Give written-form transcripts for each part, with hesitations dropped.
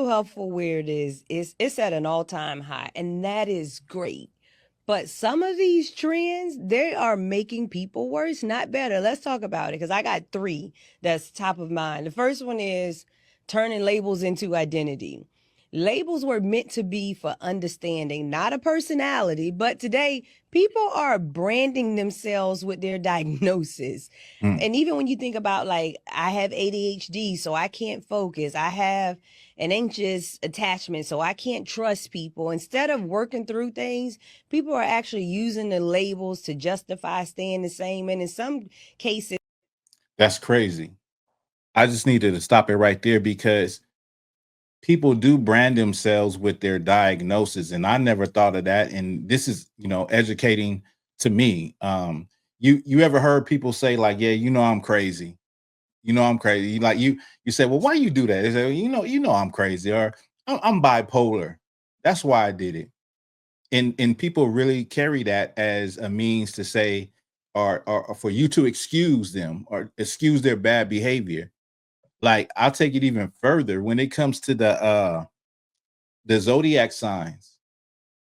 health for where it is, it's at an all-time high, and that is great. But some of these trends, they are making people worse, not better. Let's talk about it, because I got three that's top of mind. The first one is turning labels into identity. Labels were meant to be for understanding, not a personality, but today people are branding themselves with their diagnosis. And even when you think about, like, I have ADHD, so I can't focus. I have an anxious attachment, so I can't trust people. Instead of working through things, people are actually using the labels to justify staying the same. And in some cases, That's crazy. I just needed to stop it right there because people do brand themselves with their diagnosis, and I never thought of that. And this is, educating to me. You ever heard people say like, "Yeah, I'm crazy. I'm crazy." Like you say, "Well, why you do that?" They say, well, I'm crazy, or I'm bipolar. That's why I did it." And people really carry that as a means to say, or for you to excuse them or excuse their bad behavior. Like, I'll take it even further when it comes to the zodiac signs.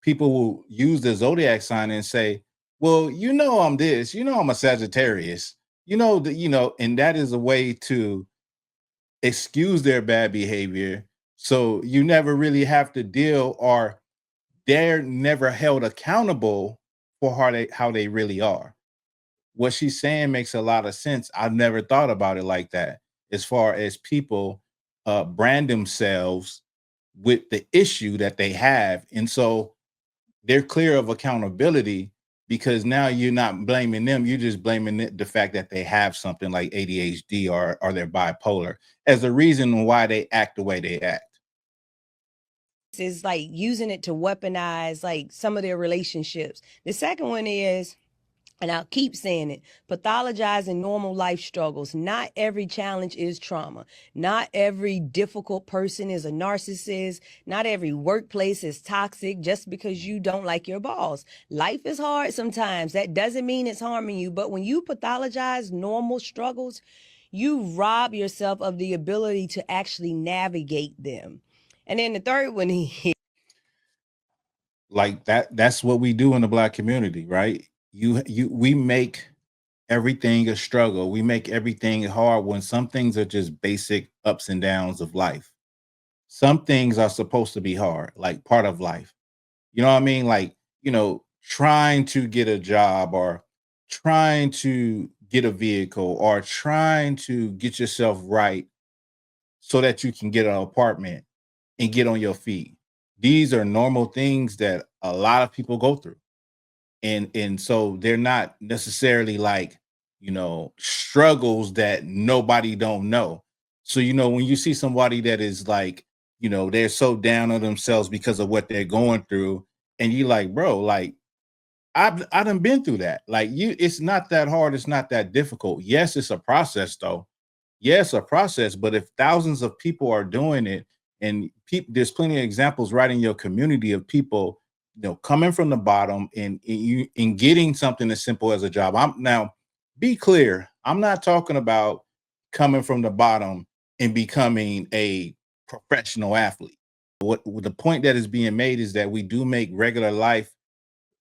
People will use the zodiac sign and say, "Well, I'm this, I'm a Sagittarius, and that is a way to excuse their bad behavior. So you never really have to deal, or they're never held accountable for how they really are." What she's saying makes a lot of sense. I've never thought about it like that. As far as people brand themselves with the issue that they have, and so they're clear of accountability, because now you're not blaming them, you're just blaming the fact that they have something like ADHD, or they're bipolar, as the reason why they act the way they act. is like using it to weaponize like some of their relationships. The second one is, and I'll keep saying it, pathologizing normal life struggles. Not every challenge is trauma. Not every difficult person is a narcissist. Not every workplace is toxic just because you don't like your boss. Life is hard sometimes. That doesn't mean it's harming you. But when you pathologize normal struggles, you rob yourself of the ability to actually navigate them. And then the third one is, Like that's what we do in the Black community, right? We make everything a struggle. We make everything hard, when some things are just basic ups and downs of life. Some things are supposed to be hard, like part of life. You know what I mean? Like, trying to get a job, or trying to get a vehicle, or trying to get yourself right so that you can get an apartment and get on your feet. These are normal things that a lot of people go through. And so they're not necessarily like, struggles that nobody don't know. So, when you see somebody that is like, they're so down on themselves because of what they're going through, and you like, bro, like, I done been through that. Like, it's not that hard, it's not that difficult. Yes, it's a process though. Yes, a process, but if thousands of people are doing it, and there's plenty of examples right in your community of people, coming from the bottom, and getting something as simple as a job. Be clear, I'm not talking about coming from the bottom and becoming a professional athlete. What the point that is being made is that we do make regular life,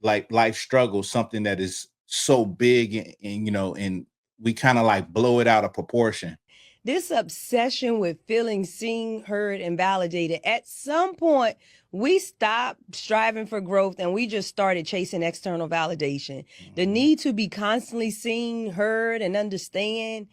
like life struggles, something that is so big, and we kind of like blow it out of proportion. this obsession with feeling seen, heard, and validated. At some point, we stopped striving for growth and we just started chasing external validation. The need to be constantly seen, heard, and understood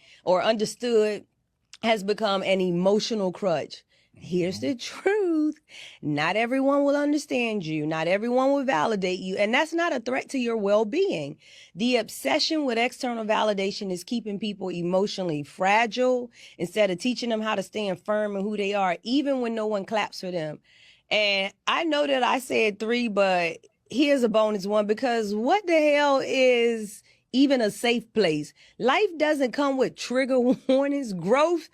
has become an emotional crutch. Here's the truth. Not everyone will understand you. Not everyone will validate you. And that's not a threat to your well-being. The obsession with external validation is keeping people emotionally fragile instead of teaching them how to stand firm in who they are, even when no one claps for them. And I know that I said three, but here's a bonus one, because what the hell is even a safe place? Life doesn't come with trigger warnings. Growth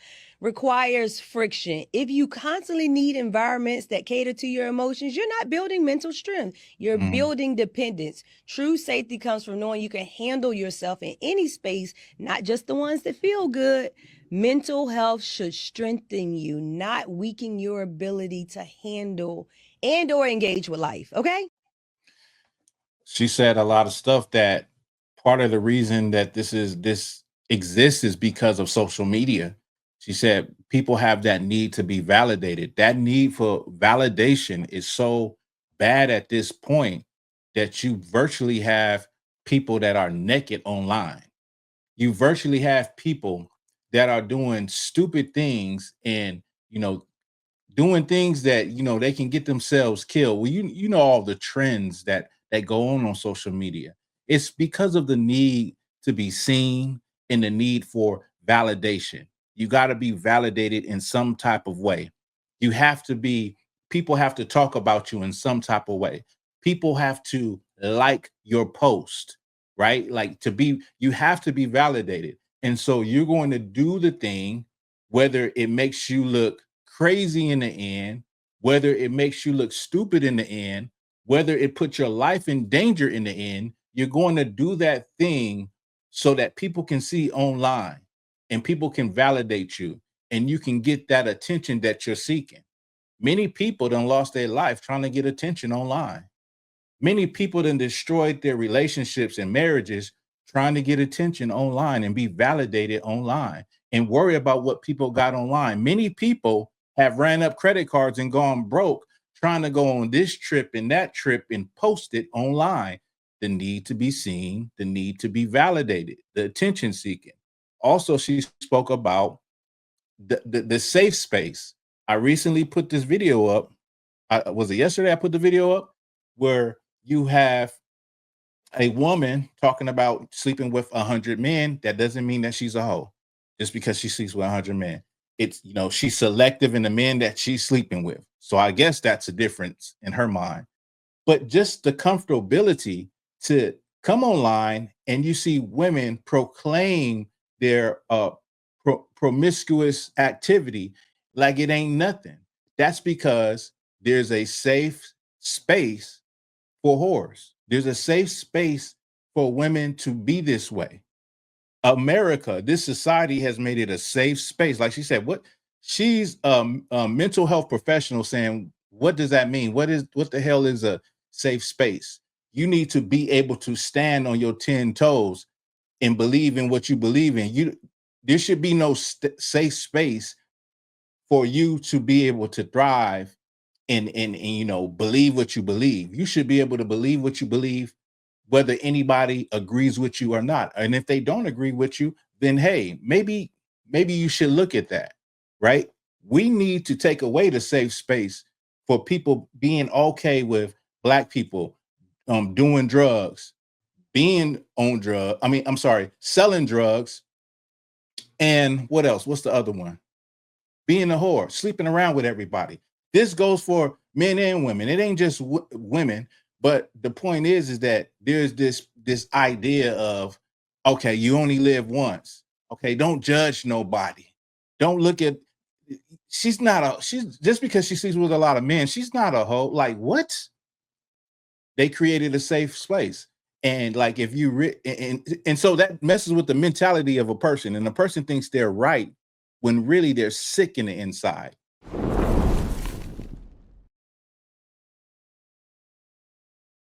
requires friction. If you constantly need environments that cater to your emotions, you're not building mental strength. You're building dependence. True safety comes from knowing you can handle yourself in any space, not just the ones that feel good. Mental health should strengthen you, not weaken your ability to handle and or engage with life. Okay? She said a lot of stuff that part of the reason that this exists is because of social media. She said people have that need to be validated. That need for validation is so bad at this point that you virtually have people that are naked online. You virtually have people that are doing stupid things and, doing things that they can get themselves killed. Well, you know all the trends that go on social media. It's because of the need to be seen and the need for validation. You got to be validated in some type of way. You have to be. People have to talk about you in some type of way. People have to like your post, right? Like to be. You have to be validated, and so you're going to do the thing, whether it makes you look crazy in the end, whether it makes you look stupid in the end, whether it puts your life in danger in the end, you're going to do that thing so that people can see online and people can validate you and you can get that attention that you're seeking. Many people done lost their life trying to get attention online. Many people done destroyed their relationships and marriages trying to get attention online and be validated online and worry about what people got online. Many people have ran up credit cards and gone broke trying to go on this trip and that trip and post it online. The need to be seen, the need to be validated, the attention seeking. Also, she spoke about the safe space. I recently put this video up. Was it yesterday I put the video up where you have a woman talking about sleeping with 100 men. That doesn't mean that she's a hoe just because she sleeps with 100 men. It's, she's selective in the men that she's sleeping with. So I guess that's a difference in her mind. But just the comfortability to come online and you see women proclaim their promiscuous activity like it ain't nothing. That's because there's a safe space for whores. There's a safe space for women to be this way. America, this society has made it a safe space. Like she said, what she's a mental health professional saying, what does that mean? What the hell is a safe space? You need to be able to stand on your 10 toes and believe in what you believe in. There should be no safe space for you to be able to thrive and believe what you believe. You should be able to believe what you believe, whether anybody agrees with you or not. And if they don't agree with you, then hey, maybe you should look at that, right? We need to take away the safe space for people being okay with Black people doing drugs, being on drug. I mean, I'm sorry, selling drugs. And what else? What's the other one? Being a whore, sleeping around with everybody. This goes for men and women. It ain't just women, but the point is that there's this idea of, okay, you only live once. Okay, don't judge nobody. Don't look at. She's just because she sleeps with a lot of men. She's not a hoe. Like what? They created a safe space, and like if you and so that messes with the mentality of a person, and the person thinks they're right when really they're sick in the inside.